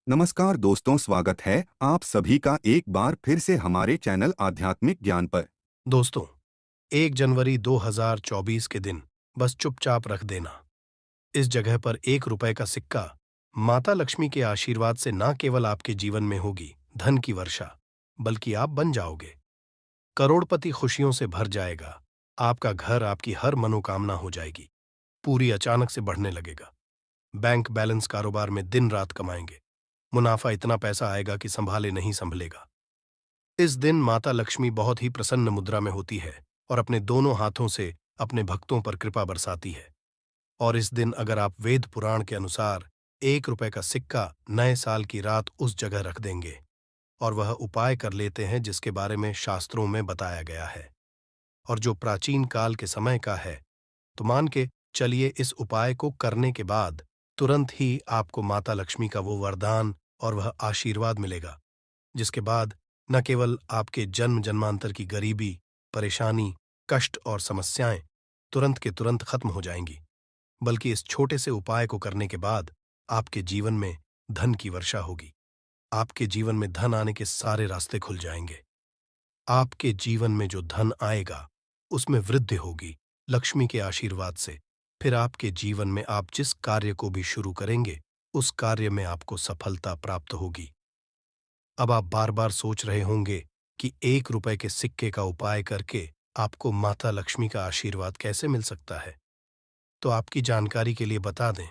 नमस्कार दोस्तों, स्वागत है आप सभी का एक बार फिर से हमारे चैनल आध्यात्मिक ज्ञान पर। दोस्तों, 1 जनवरी 2024 के दिन बस चुपचाप रख देना। इस जगह पर 1 रुपए का सिक्का माता लक्ष्मी के आशीर्वाद से न केवल आपके जीवन में होगी धन की वर्षा, बल्कि आप बन जाओगे करोड़पति। खुशियों से भर जाएगा। आपका घर आपकी हर मनोकामना हो जाएगी। पूरी अचानक से बढ़ने लगेगा। बैंक बैलेंस कारोबार में दिन रात कमाएंगे। मुनाफा इतना पैसा आएगा कि संभाले नहीं संभलेगा। इस दिन माता लक्ष्मी बहुत ही प्रसन्न मुद्रा में होती है और अपने दोनों हाथों से अपने भक्तों पर कृपा बरसाती है। और इस दिन अगर आप वेद पुराण के अनुसार 1 रुपए का सिक्का नए साल की रात उस जगह रख देंगे और वह उपाय कर लेते हैं जिसके बारे में शास्त्रों में बताया गया है और जो प्राचीन काल के समय का है, तो मान के चलिए इस उपाय को करने के बाद तुरंत ही आपको माता लक्ष्मी का वो वरदान और वह आशीर्वाद मिलेगा, जिसके बाद न केवल आपके जन्म जन्मांतर की गरीबी, परेशानी, कष्ट और समस्याएं तुरंत के तुरंत खत्म हो जाएंगी, बल्कि इस छोटे से उपाय को करने के बाद आपके जीवन में धन की वर्षा होगी। आपके जीवन में धन आने के सारे रास्ते खुल जाएंगे। आपके जीवन में जो धन आएगा उसमें वृद्धि होगी लक्ष्मी के आशीर्वाद से। फिर आपके जीवन में आप जिस कार्य को भी शुरू करेंगे उस कार्य में आपको सफलता प्राप्त होगी। अब आप बार बार सोच रहे होंगे कि 1 रुपए के सिक्के का उपाय करके आपको माता लक्ष्मी का आशीर्वाद कैसे मिल सकता है। तो आपकी जानकारी के लिए बता दें,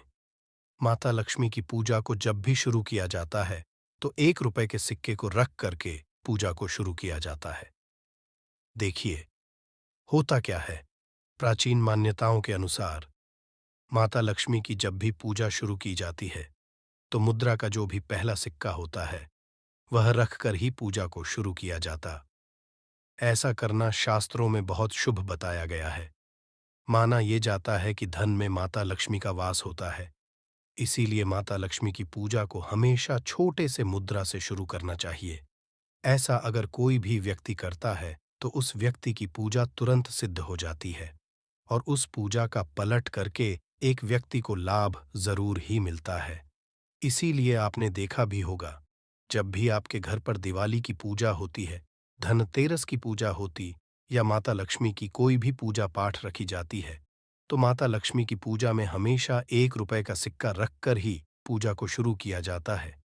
माता लक्ष्मी की पूजा को जब भी शुरू किया जाता है तो 1 रुपए के सिक्के को रख करके पूजा को शुरू किया जाता है। देखिए, होता क्या है, प्राचीन मान्यताओं के अनुसार माता लक्ष्मी की जब भी पूजा शुरू की जाती है तो मुद्रा का जो भी पहला सिक्का होता है वह रख कर ही पूजा को शुरू किया जाता। ऐसा करना शास्त्रों में बहुत शुभ बताया गया है। माना ये जाता है कि धन में माता लक्ष्मी का वास होता है। इसीलिए माता लक्ष्मी की पूजा को हमेशा छोटे से मुद्रा से शुरू करना चाहिए। ऐसा अगर कोई भी व्यक्ति करता है तो उस व्यक्ति की पूजा तुरंत सिद्ध हो जाती है और उस पूजा का पलट करके एक व्यक्ति को लाभ जरूर ही मिलता है। इसीलिए आपने देखा भी होगा, जब भी आपके घर पर दिवाली की पूजा होती है, धनतेरस की पूजा होती या माता लक्ष्मी की कोई भी पूजा पाठ रखी जाती है, तो माता लक्ष्मी की पूजा में हमेशा 1 रुपए का सिक्का रखकर ही पूजा को शुरू किया जाता है।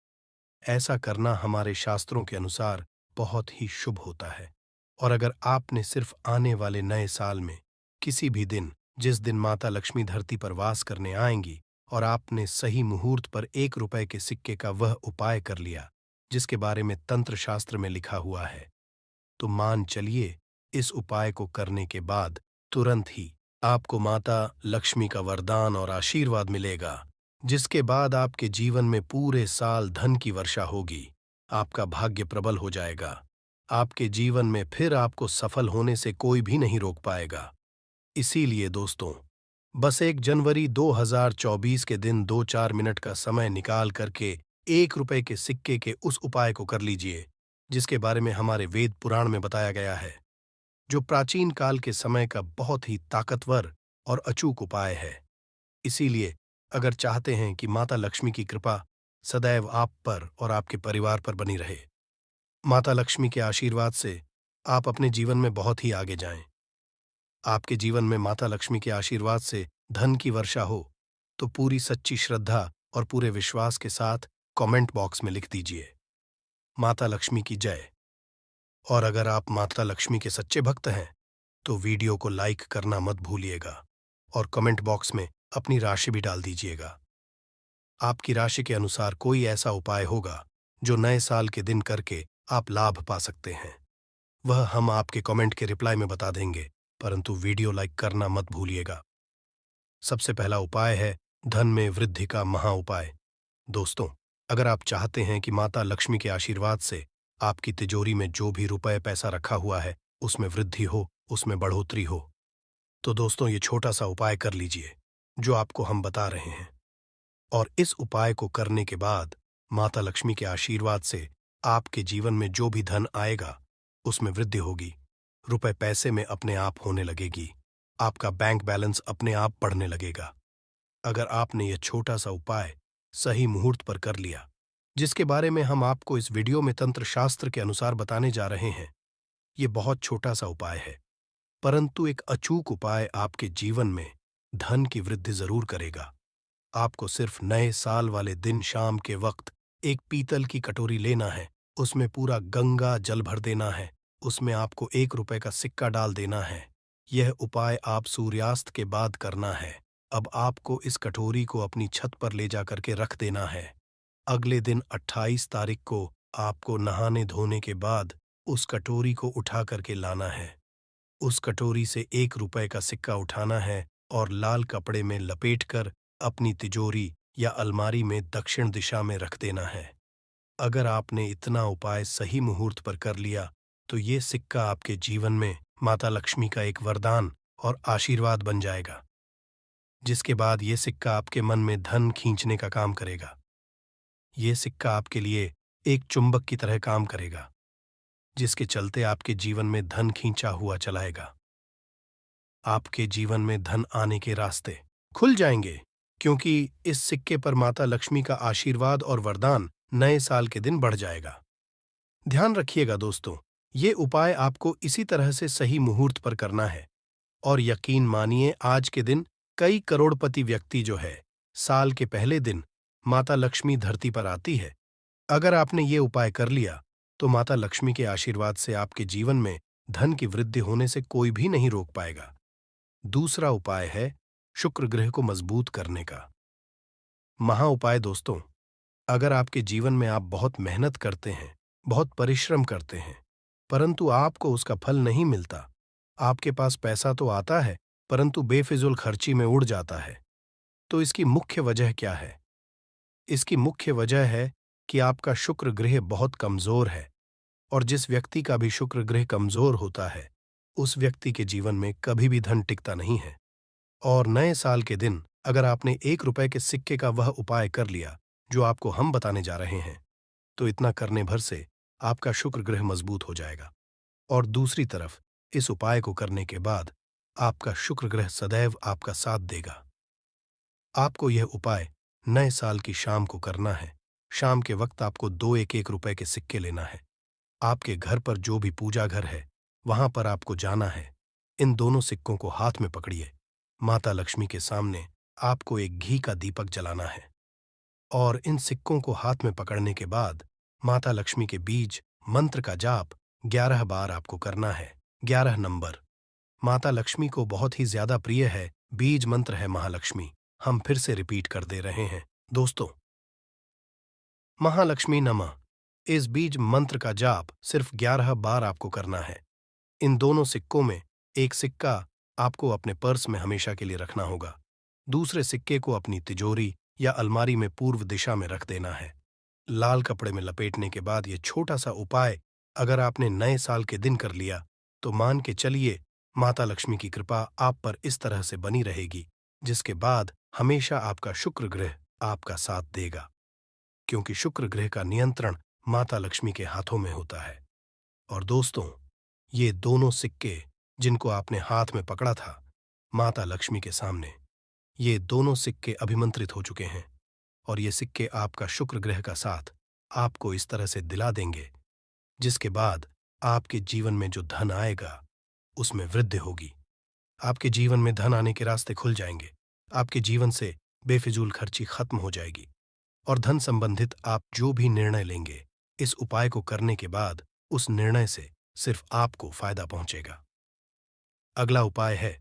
ऐसा करना हमारे शास्त्रों के अनुसार बहुत ही शुभ होता है। और अगर आपने सिर्फ आने वाले नए साल में किसी भी दिन, जिस दिन माता लक्ष्मी धरती पर वास करने आएंगी, और आपने सही मुहूर्त पर 1 रुपए के सिक्के का वह उपाय कर लिया जिसके बारे में तंत्र शास्त्र में लिखा हुआ है, तो मान चलिए इस उपाय को करने के बाद तुरंत ही आपको माता लक्ष्मी का वरदान और आशीर्वाद मिलेगा, जिसके बाद आपके जीवन में पूरे साल धन की वर्षा होगी। आपका भाग्य प्रबल हो जाएगा। आपके जीवन में फिर आपको सफल होने से कोई भी नहीं रोक पाएगा। इसीलिए दोस्तों, बस 1 जनवरी 2024 के दिन 2-4 मिनट का समय निकाल करके 1 रुपए के सिक्के के उस उपाय को कर लीजिए, जिसके बारे में हमारे वेद पुराण में बताया गया है, जो प्राचीन काल के समय का बहुत ही ताकतवर और अचूक उपाय है। इसीलिए अगर चाहते हैं कि माता लक्ष्मी की कृपा सदैव आप पर और आपके परिवार पर बनी रहे, माता लक्ष्मी के आशीर्वाद से आप अपने जीवन में बहुत ही आगे जाएं, आपके जीवन में माता लक्ष्मी के आशीर्वाद से धन की वर्षा हो, तो पूरी सच्ची श्रद्धा और पूरे विश्वास के साथ कमेंट बॉक्स में लिख दीजिए, माता लक्ष्मी की जय। और अगर आप माता लक्ष्मी के सच्चे भक्त हैं तो वीडियो को लाइक करना मत भूलिएगा और कमेंट बॉक्स में अपनी राशि भी डाल दीजिएगा। आपकी राशि के अनुसार कोई ऐसा उपाय होगा जो नए साल के दिन करके आप लाभ पा सकते हैं, वह हम आपके कमेंट के रिप्लाई में बता देंगे, परंतु वीडियो लाइक करना मत भूलिएगा। सबसे पहला उपाय है धन में वृद्धि का महा उपाय। दोस्तों, अगर आप चाहते हैं कि माता लक्ष्मी के आशीर्वाद से आपकी तिजोरी में जो भी रुपए पैसा रखा हुआ है उसमें वृद्धि हो, उसमें बढ़ोतरी हो, तो दोस्तों ये छोटा सा उपाय कर लीजिए जो आपको हम बता रहे हैं। और इस उपाय को करने के बाद माता लक्ष्मी के आशीर्वाद से आपके जीवन में जो भी धन आएगा उसमें वृद्धि होगी, रुपए पैसे में अपने आप होने लगेगी, आपका बैंक बैलेंस अपने आप बढ़ने लगेगा। अगर आपने यह छोटा सा उपाय सही मुहूर्त पर कर लिया, जिसके बारे में हम आपको इस वीडियो में तंत्र शास्त्र के अनुसार बताने जा रहे हैं। ये बहुत छोटा सा उपाय है, परंतु एक अचूक उपाय आपके जीवन में धन की वृद्धि जरूर करेगा। आपको सिर्फ नए साल वाले दिन शाम के वक्त एक पीतल की कटोरी लेना है, उसमें पूरा गंगा जल भर देना है, उसमें आपको 1 रुपए का सिक्का डाल देना है। यह उपाय आप सूर्यास्त के बाद करना है। अब आपको इस कटोरी को अपनी छत पर ले जा करके रख देना है। अगले दिन 28 तारीख को आपको नहाने धोने के बाद उस कटोरी को उठा करके लाना है। उस कटोरी से 1 रुपए का सिक्का उठाना है और लाल कपड़े में लपेटकर अपनी तिजोरी या अलमारी में दक्षिण दिशा में रख देना है। अगर आपने इतना उपाय सही मुहूर्त पर कर लिया तो ये सिक्का आपके जीवन में माता लक्ष्मी का एक वरदान और आशीर्वाद बन जाएगा, जिसके बाद ये सिक्का आपके मन में धन खींचने का काम करेगा। ये सिक्का आपके लिए एक चुंबक की तरह काम करेगा, जिसके चलते आपके जीवन में धन खींचा हुआ चलाएगा। आपके जीवन में धन आने के रास्ते खुल जाएंगे, क्योंकि इस सिक्के पर माता लक्ष्मी का आशीर्वाद और वरदान नए साल के दिन बढ़ जाएगा। ध्यान रखिएगा दोस्तों, ये उपाय आपको इसी तरह से सही मुहूर्त पर करना है और यकीन मानिए आज के दिन कई करोड़पति व्यक्ति जो है साल के पहले दिन माता लक्ष्मी धरती पर आती है। अगर आपने ये उपाय कर लिया तो माता लक्ष्मी के आशीर्वाद से आपके जीवन में धन की वृद्धि होने से कोई भी नहीं रोक पाएगा। दूसरा उपाय है शुक्र ग्रह को मजबूत करने का महा उपाय। दोस्तों, अगर आपके जीवन में आप बहुत मेहनत करते हैं, बहुत परिश्रम करते हैं, परंतु आपको उसका फल नहीं मिलता, आपके पास पैसा तो आता है परंतु बेफिजूल खर्ची में उड़ जाता है, तो इसकी मुख्य वजह क्या है? इसकी मुख्य वजह है कि आपका शुक्र ग्रह बहुत कमजोर है, और जिस व्यक्ति का भी शुक्र ग्रह कमजोर होता है उस व्यक्ति के जीवन में कभी भी धन टिकता नहीं है। और नए साल के दिन अगर आपने 1 रुपए के सिक्के का वह उपाय कर लिया जो आपको हम बताने जा रहे हैं, तो इतना करने भर से आपका शुक्र ग्रह मजबूत हो जाएगा। और दूसरी तरफ इस उपाय को करने के बाद आपका शुक्र ग्रह सदैव आपका साथ देगा। आपको यह उपाय नए साल की शाम को करना है। शाम के वक्त आपको 2 1 रुपए के सिक्के लेना है। आपके घर पर जो भी पूजा घर है वहां पर आपको जाना है। इन दोनों सिक्कों को हाथ में पकड़िए। माता लक्ष्मी के सामने आपको एक घी का दीपक जलाना है और इन सिक्कों को हाथ में पकड़ने के बाद माता लक्ष्मी के बीज मंत्र का जाप 11 बार आपको करना है। 11 नंबर माता लक्ष्मी को बहुत ही ज्यादा प्रिय है। बीज मंत्र है महालक्ष्मी। हम फिर से रिपीट कर दे रहे हैं दोस्तों, महालक्ष्मी नमः। इस बीज मंत्र का जाप सिर्फ 11 बार आपको करना है। इन दोनों सिक्कों में एक सिक्का आपको अपने पर्स में हमेशा के लिए रखना होगा, दूसरे सिक्के को अपनी तिजोरी या अलमारी में पूर्व दिशा में रख देना है। लाल कपड़े में लपेटने के बाद यह छोटा सा उपाय अगर आपने नए साल के दिन कर लिया तो मान के चलिए माता लक्ष्मी की कृपा आप पर इस तरह से बनी रहेगी, जिसके बाद हमेशा आपका शुक्र ग्रह आपका साथ देगा, क्योंकि शुक्र ग्रह का नियंत्रण माता लक्ष्मी के हाथों में होता है। और दोस्तों, ये दोनों सिक्के जिनको आपने हाथ में पकड़ा था माता लक्ष्मी के सामने, ये दोनों सिक्के अभिमंत्रित हो चुके हैं और ये सिक्के आपका शुक्र ग्रह का साथ आपको इस तरह से दिला देंगे, जिसके बाद आपके जीवन में जो धन आएगा उसमें वृद्धि होगी। आपके जीवन में धन आने के रास्ते खुल जाएंगे। आपके जीवन से बेफिजूल खर्ची खत्म हो जाएगी और धन संबंधित आप जो भी निर्णय लेंगे इस उपाय को करने के बाद उस निर्णय से सिर्फ आपको फायदा पहुंचेगा। अगला उपाय है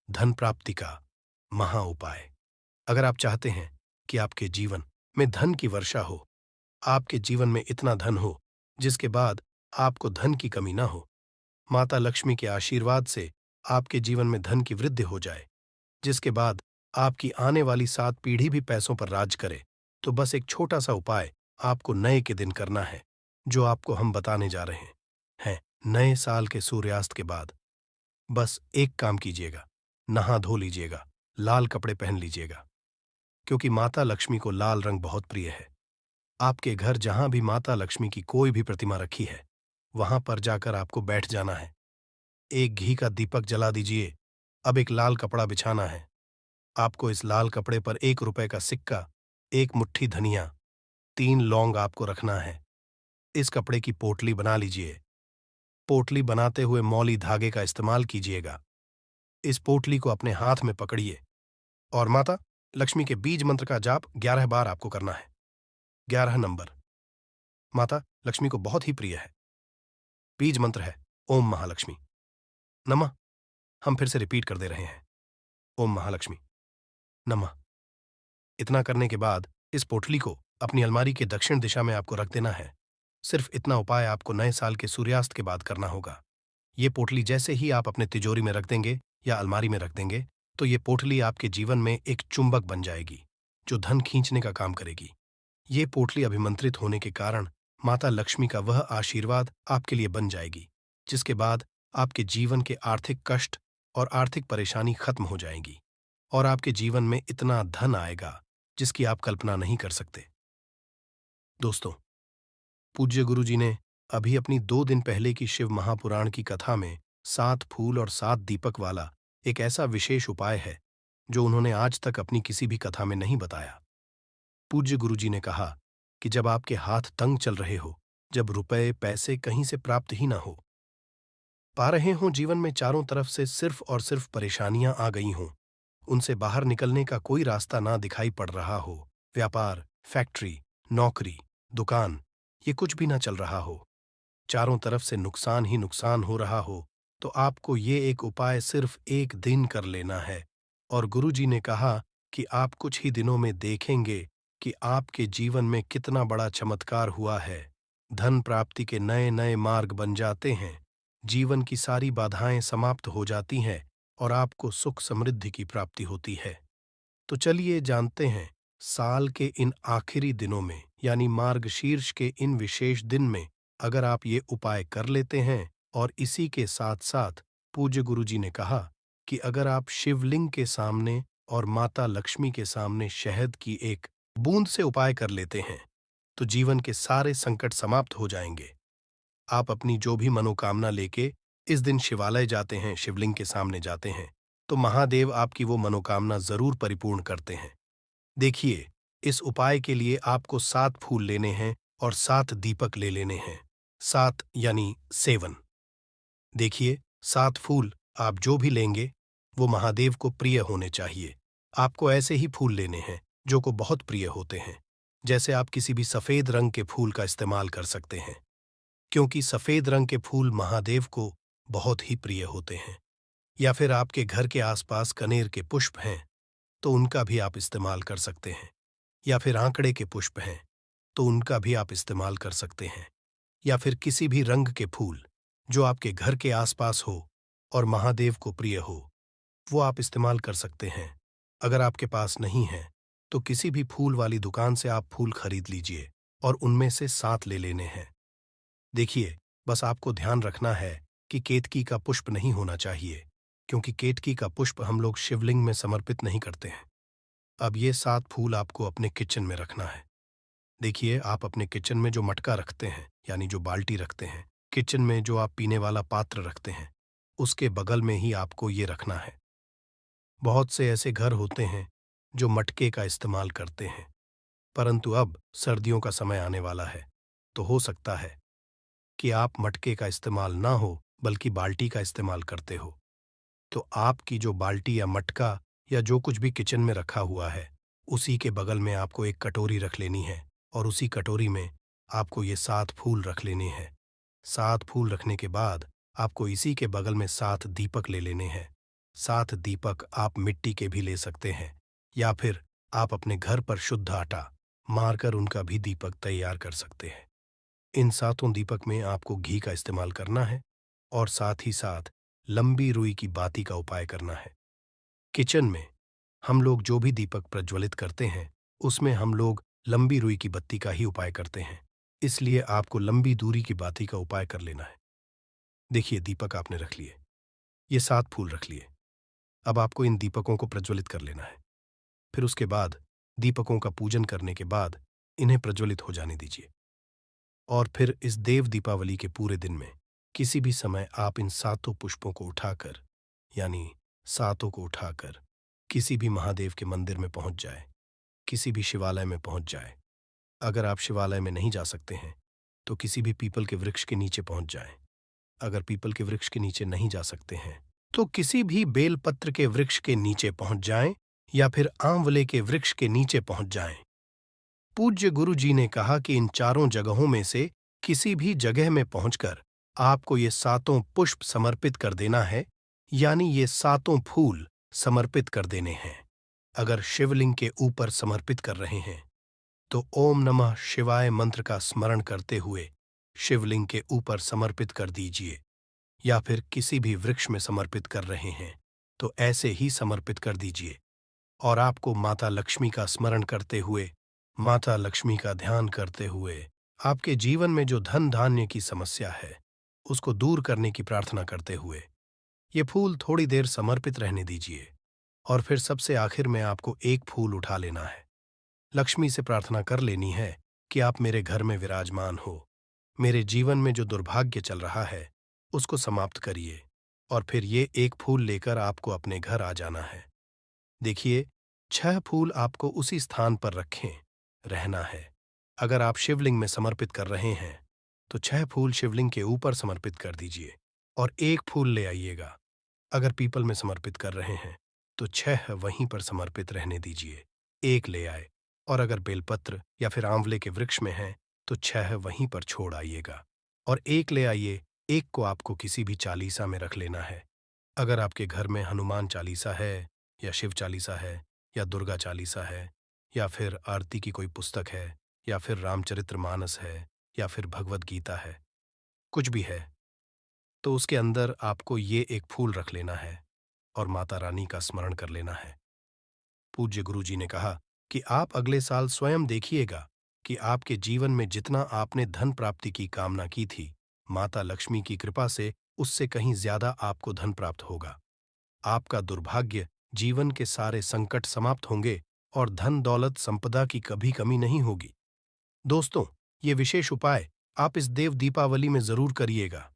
धन प्राप्ति का महा उपाय। अगर आप चाहते हैं कि आपके जीवन में धन की वर्षा हो, आपके जीवन में इतना धन हो जिसके बाद आपको धन की कमी ना हो, माता लक्ष्मी के आशीर्वाद से आपके जीवन में धन की वृद्धि हो जाए, जिसके बाद आपकी आने वाली 7 पीढ़ी भी पैसों पर राज करे, तो बस एक छोटा सा उपाय आपको नए के दिन करना है, जो आपको हम बताने जा रहे हैं। नए साल के सूर्यास्त के बाद बस एक काम कीजिएगा, नहा धो लीजिएगा, लाल कपड़े पहन लीजिएगा, क्योंकि माता लक्ष्मी को लाल रंग बहुत प्रिय है। आपके घर जहां भी माता लक्ष्मी की कोई भी प्रतिमा रखी है वहां पर जाकर आपको बैठ जाना है। एक घी का दीपक जला दीजिए। अब एक लाल कपड़ा बिछाना है। आपको इस लाल कपड़े पर 1 रुपए का सिक्का, एक मुट्ठी धनिया, 3 लौंग आपको रखना है। इस कपड़े की पोटली बना लीजिए। पोटली बनाते हुए मौली धागे का इस्तेमाल कीजिएगा। इस पोटली को अपने हाथ में पकड़िए और माता लक्ष्मी के बीज मंत्र का जाप 11 बार आपको करना है। 11 नंबर माता लक्ष्मी को बहुत ही प्रिय है। बीज मंत्र है ओम महालक्ष्मी नमः। हम फिर से रिपीट कर दे रहे हैं, ओम महालक्ष्मी नमः। इतना करने के बाद इस पोटली को अपनी अलमारी के दक्षिण दिशा में आपको रख देना है। सिर्फ इतना उपाय आपको नए साल के सूर्यास्त के बाद करना होगा। ये पोटली जैसे ही आप अपने तिजोरी में रख देंगे या अलमारी में रख देंगे, तो ये पोटली आपके जीवन में एक चुंबक बन जाएगी, जो धन खींचने का काम करेगी। ये पोटली अभिमंत्रित होने के कारण माता लक्ष्मी का वह आशीर्वाद आपके लिए बन जाएगी, जिसके बाद आपके जीवन के आर्थिक कष्ट और आर्थिक परेशानी खत्म हो जाएगी और आपके जीवन में इतना धन आएगा जिसकी आप कल्पना नहीं कर सकते। दोस्तों, पूज्य गुरुजी ने अभी अपनी 2 दिन पहले की शिव महापुराण की कथा में 7 फूल और 7 दीपक वाला एक ऐसा विशेष उपाय है जो उन्होंने आज तक अपनी किसी भी कथा में नहीं बताया। पूज्य गुरुजी ने कहा कि जब आपके हाथ तंग चल रहे हो, जब रुपए पैसे कहीं से प्राप्त ही ना हो पा रहे हों, जीवन में चारों तरफ से सिर्फ और सिर्फ परेशानियां आ गई हों, उनसे बाहर निकलने का कोई रास्ता ना दिखाई पड़ रहा हो, व्यापार, फैक्ट्री, नौकरी, दुकान, ये कुछ भी ना चल रहा हो, चारों तरफ से नुकसान ही नुकसान हो रहा हो, तो आपको ये एक उपाय सिर्फ 1 दिन कर लेना है। और गुरुजी ने कहा कि आप कुछ ही दिनों में देखेंगे कि आपके जीवन में कितना बड़ा चमत्कार हुआ है। धन प्राप्ति के नए नए मार्ग बन जाते हैं, जीवन की सारी बाधाएं समाप्त हो जाती हैं और आपको सुख समृद्धि की प्राप्ति होती है। तो चलिए जानते हैं, साल के इन आखिरी दिनों में यानी मार्गशीर्ष के इन विशेष दिन में अगर आप ये उपाय कर लेते हैं, और इसी के साथ साथ पूज्य गुरुजी ने कहा कि अगर आप शिवलिंग के सामने और माता लक्ष्मी के सामने शहद की एक बूंद से उपाय कर लेते हैं, तो जीवन के सारे संकट समाप्त हो जाएंगे। आप अपनी जो भी मनोकामना लेके इस दिन शिवालय जाते हैं, शिवलिंग के सामने जाते हैं, तो महादेव आपकी वो मनोकामना जरूर परिपूर्ण करते हैं। देखिए, इस उपाय के लिए आपको 7 फूल लेने हैं और 7 दीपक ले लेने हैं। 7 यानी 7। देखिए, 7 फूल आप जो भी लेंगे वो महादेव को प्रिय होने चाहिए। आपको ऐसे ही फूल लेने हैं जो को बहुत प्रिय होते हैं। जैसे आप किसी भी सफेद रंग के फूल का इस्तेमाल कर सकते हैं, क्योंकि सफेद रंग के फूल महादेव को बहुत ही प्रिय होते हैं। या फिर आपके घर के आसपास कनेर के पुष्प हैं तो उनका भी आप इस्तेमाल कर सकते हैं। या फिर आंकड़े के पुष्प हैं तो उनका भी आप इस्तेमाल कर सकते हैं। या फिर किसी भी रंग के फूल जो आपके घर के आसपास हो और महादेव को प्रिय हो, वो आप इस्तेमाल कर सकते हैं। अगर आपके पास नहीं है तो किसी भी फूल वाली दुकान से आप फूल खरीद लीजिए और उनमें से 7 ले लेने हैं। देखिए, बस आपको ध्यान रखना है कि केतकी का पुष्प नहीं होना चाहिए, क्योंकि केतकी का पुष्प हम लोग शिवलिंग में समर्पित नहीं करते हैं। अब ये 7 फूल आपको अपने किचन में रखना है। देखिए, आप अपने किचन में जो मटका रखते हैं यानी जो बाल्टी रखते हैं, किचन में जो आप पीने वाला पात्र रखते हैं, उसके बगल में ही आपको ये रखना है। बहुत से ऐसे घर होते हैं जो मटके का इस्तेमाल करते हैं, परंतु अब सर्दियों का समय आने वाला है, तो हो सकता है कि आप मटके का इस्तेमाल ना हो बल्कि बाल्टी का इस्तेमाल करते हो। तो आपकी जो बाल्टी या मटका या जो कुछ भी किचन में रखा हुआ है, उसी के बगल में आपको एक कटोरी रख लेनी है और उसी कटोरी में आपको ये 7 फूल रख लेने हैं। 7 फूल रखने के बाद आपको इसी के बगल में 7 दीपक ले लेने हैं। 7 दीपक आप मिट्टी के भी ले सकते हैं या फिर आप अपने घर पर शुद्ध आटा मारकर उनका भी दीपक तैयार कर सकते हैं। इन 7 दीपक में आपको घी का इस्तेमाल करना है और साथ ही साथ लंबी रुई की बाती का उपाय करना है। किचन में हम लोग जो भी दीपक प्रज्वलित करते हैं, उसमें हम लोग लंबी रुई की बत्ती का ही उपाय करते हैं, इसलिए आपको लंबी दूरी की बाती का उपाय कर लेना है। देखिए, दीपक आपने रख लिए, ये 7 फूल रख लिए। अब आपको इन दीपकों को प्रज्वलित कर लेना है। फिर उसके बाद दीपकों का पूजन करने के बाद इन्हें प्रज्वलित हो जाने दीजिए। और फिर इस देव दीपावली के पूरे दिन में किसी भी समय आप इन 7 पुष्पों को उठाकर यानी 7 को उठाकर किसी भी महादेव के मंदिर में पहुंच जाए, किसी भी शिवालय में पहुंच जाए अगर आप शिवालय में नहीं जा सकते हैं तो किसी भी पीपल के वृक्ष के नीचे पहुंच जाएं। अगर पीपल के वृक्ष के नीचे नहीं जा सकते हैं तो किसी भी बेलपत्र के वृक्ष के नीचे पहुंच जाएं या फिर आंवले के वृक्ष के नीचे पहुंच जाएं। पूज्य गुरु जी ने कहा कि इन चारों जगहों में से किसी भी जगह में पहुंचकर आपको ये सातों पुष्प समर्पित कर देना है, यानी ये सातों फूल समर्पित कर देने हैं। अगर शिवलिंग के ऊपर समर्पित कर रहे हैं तो ओम नमः शिवाय मंत्र का स्मरण करते हुए शिवलिंग के ऊपर समर्पित कर दीजिए, या फिर किसी भी वृक्ष में समर्पित कर रहे हैं तो ऐसे ही समर्पित कर दीजिए। और आपको माता लक्ष्मी का स्मरण करते हुए, माता लक्ष्मी का ध्यान करते हुए आपके जीवन में जो धन धान्य की समस्या है उसको दूर करने की प्रार्थना करते हुए ये फूल थोड़ी देर समर्पित रहने दीजिए। और फिर सबसे आखिर में आपको एक फूल उठा लेना है। लक्ष्मी से प्रार्थना कर लेनी है कि आप मेरे घर में विराजमान हो, मेरे जीवन में जो दुर्भाग्य चल रहा है उसको समाप्त करिए। और फिर ये एक फूल लेकर आपको अपने घर आ जाना है। देखिए, 6 फूल आपको उसी स्थान पर रखें रहना है। अगर आप शिवलिंग में समर्पित कर रहे हैं तो 6 फूल शिवलिंग के ऊपर समर्पित कर दीजिए और एक फूल ले आइएगा। अगर पीपल में समर्पित कर रहे हैं तो 6 वहीं पर समर्पित रहने दीजिए, एक ले आए। और अगर बेलपत्र या फिर आंवले के वृक्ष में हैं तो 6 वहीं पर छोड़ आइएगा और एक ले आइए। एक को आपको किसी भी चालीसा में रख लेना है। अगर आपके घर में हनुमान चालीसा है या शिव चालीसा है या दुर्गा चालीसा है या फिर आरती की कोई पुस्तक है या फिर रामचरितमानस है या फिर भगवत गीता है, कुछ भी है, तो उसके अंदर आपको ये एक फूल रख लेना है और माता रानी का स्मरण कर लेना है। पूज्य गुरु जी ने कहा कि आप अगले साल स्वयं देखिएगा कि आपके जीवन में जितना आपने धन प्राप्ति की कामना की थी, माता लक्ष्मी की कृपा से उससे कहीं ज्यादा आपको धन प्राप्त होगा। आपका दुर्भाग्य, जीवन के सारे संकट समाप्त होंगे और धन दौलत संपदा की कभी कमी नहीं होगी। दोस्तों, ये विशेष उपाय आप इस देव दीपावली में जरूर करिएगा।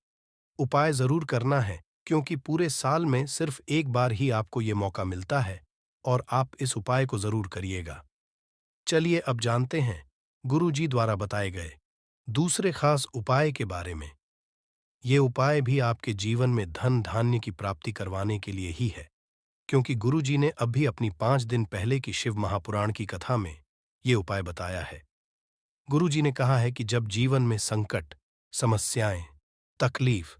उपाय जरूर करना है क्योंकि पूरे साल में सिर्फ एक बार ही आपको ये मौका मिलता है और आप इस उपाय को जरूर करिएगा। चलिए अब जानते हैं गुरु जी द्वारा बताए गए दूसरे खास उपाय के बारे में। ये उपाय भी आपके जीवन में धन धान्य की प्राप्ति करवाने के लिए ही है, क्योंकि गुरु जी ने अभी अपनी 5 दिन पहले की शिव महापुराण की कथा में ये उपाय बताया है। गुरु जी ने कहा है कि जब जीवन में संकट, समस्याएं, तकलीफ,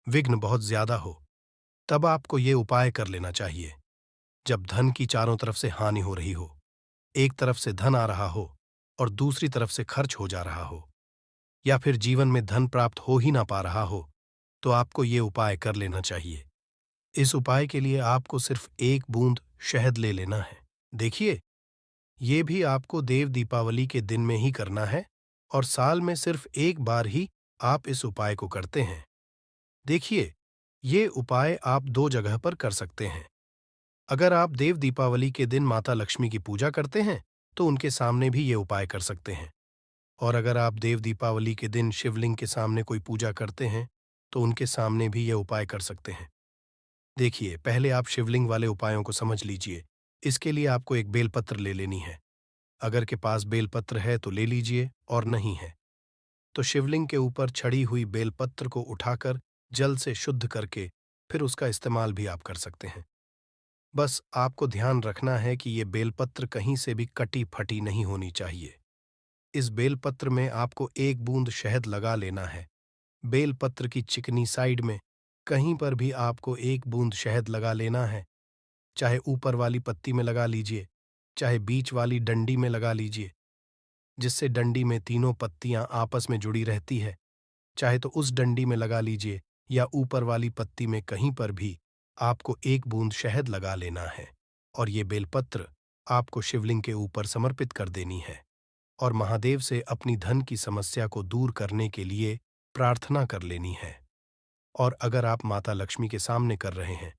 विघ्न बहुत ज्यादा हो, तब आपको ये उपाय कर लेना चाहिए। जब धन की चारों तरफ से हानि हो रही हो, एक तरफ से धन आ रहा हो और दूसरी तरफ से खर्च हो जा रहा हो, या फिर जीवन में धन प्राप्त हो ही ना पा रहा हो, तो आपको ये उपाय कर लेना चाहिए। इस उपाय के लिए आपको सिर्फ एक बूंद शहद ले लेना है। देखिए, ये भी आपको देव दीपावली के दिन में ही करना है और साल में सिर्फ एक बार ही आप इस उपाय को करते हैं। देखिए, ये उपाय आप 2 जगह पर कर सकते हैं। अगर आप देव दीपावली के दिन माता लक्ष्मी की पूजा करते हैं तो उनके सामने भी ये उपाय कर सकते हैं। और अगर आप देव दीपावली के दिन शिवलिंग के सामने कोई पूजा करते हैं तो उनके सामने भी ये उपाय कर सकते हैं। देखिए, पहले आप शिवलिंग वाले उपायों को समझ लीजिए। इसके लिए आपको एक बेलपत्र ले लेनी है। अगर के पास बेलपत्र है तो ले लीजिए, और नहीं है तो शिवलिंग के ऊपर छड़ी हुई बेलपत्र को उठाकर जल से शुद्ध करके फिर उसका इस्तेमाल भी आप कर सकते हैं। बस आपको ध्यान रखना है कि ये बेलपत्र कहीं से भी कटी फटी नहीं होनी चाहिए। इस बेलपत्र में आपको एक बूंद शहद लगा लेना है। बेलपत्र की चिकनी साइड में कहीं पर भी आपको एक बूंद शहद लगा लेना है। चाहे ऊपर वाली पत्ती में लगा लीजिए, चाहे बीच वाली डंडी में लगा लीजिए, जिससे डंडी में तीनों पत्तियां आपस में जुड़ी रहती है। चाहे तो उस डंडी में लगा लीजिए या ऊपर वाली पत्ती में, कहीं पर भी आपको एक बूंद शहद लगा लेना है और ये बेलपत्र आपको शिवलिंग के ऊपर समर्पित कर देनी है और महादेव से अपनी धन की समस्या को दूर करने के लिए प्रार्थना कर लेनी है। और अगर आप माता लक्ष्मी के सामने कर रहे हैं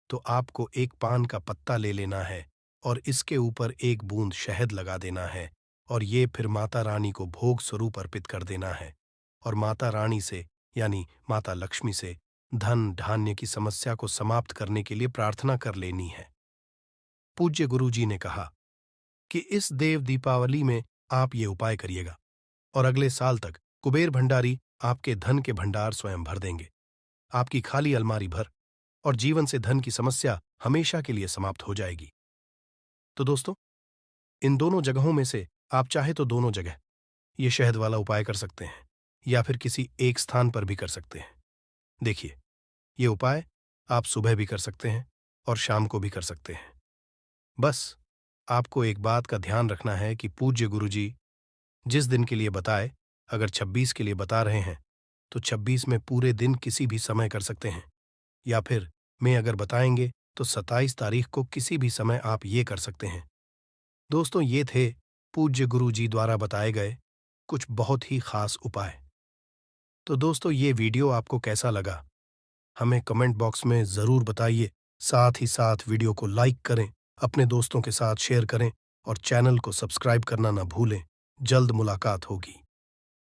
तो आपको एक पान का पत्ता ले लेना है और इसके ऊपर एक बूंद शहद लगा देना है और ये फिर माता रानी को भोग स्वरूप अर्पित कर देना है और माता रानी से, यानी माता लक्ष्मी से, धन धान्य की समस्या को समाप्त करने के लिए प्रार्थना कर लेनी है। पूज्य गुरु जी ने कहा कि इस देव दीपावली में आप ये उपाय करिएगा और अगले साल तक कुबेर भंडारी आपके धन के भंडार स्वयं भर देंगे, आपकी खाली अलमारी भर, और जीवन से धन की समस्या हमेशा के लिए समाप्त हो जाएगी। तो दोस्तों, इन दोनों जगहों में से आप चाहे तो दोनों जगह ये शहद वाला उपाय कर सकते हैं या फिर किसी एक स्थान पर भी कर सकते हैं। देखिए, ये उपाय आप सुबह भी कर सकते हैं और शाम को भी कर सकते हैं। बस आपको एक बात का ध्यान रखना है कि पूज्य गुरुजी जिस दिन के लिए बताए, अगर 26 के लिए बता रहे हैं तो 26 में पूरे दिन किसी भी समय कर सकते हैं, या फिर मैं अगर बताएंगे तो 27 तारीख को किसी भी समय आप ये कर सकते हैं। दोस्तों, ये थे पूज्य गुरु जी द्वारा बताए गए कुछ बहुत ही खास उपाय। तो दोस्तों, ये वीडियो आपको कैसा लगा हमें कमेंट बॉक्स में ज़रूर बताइए। साथ ही साथ वीडियो को लाइक करें, अपने दोस्तों के साथ शेयर करें और चैनल को सब्सक्राइब करना ना भूलें। जल्द मुलाकात होगी।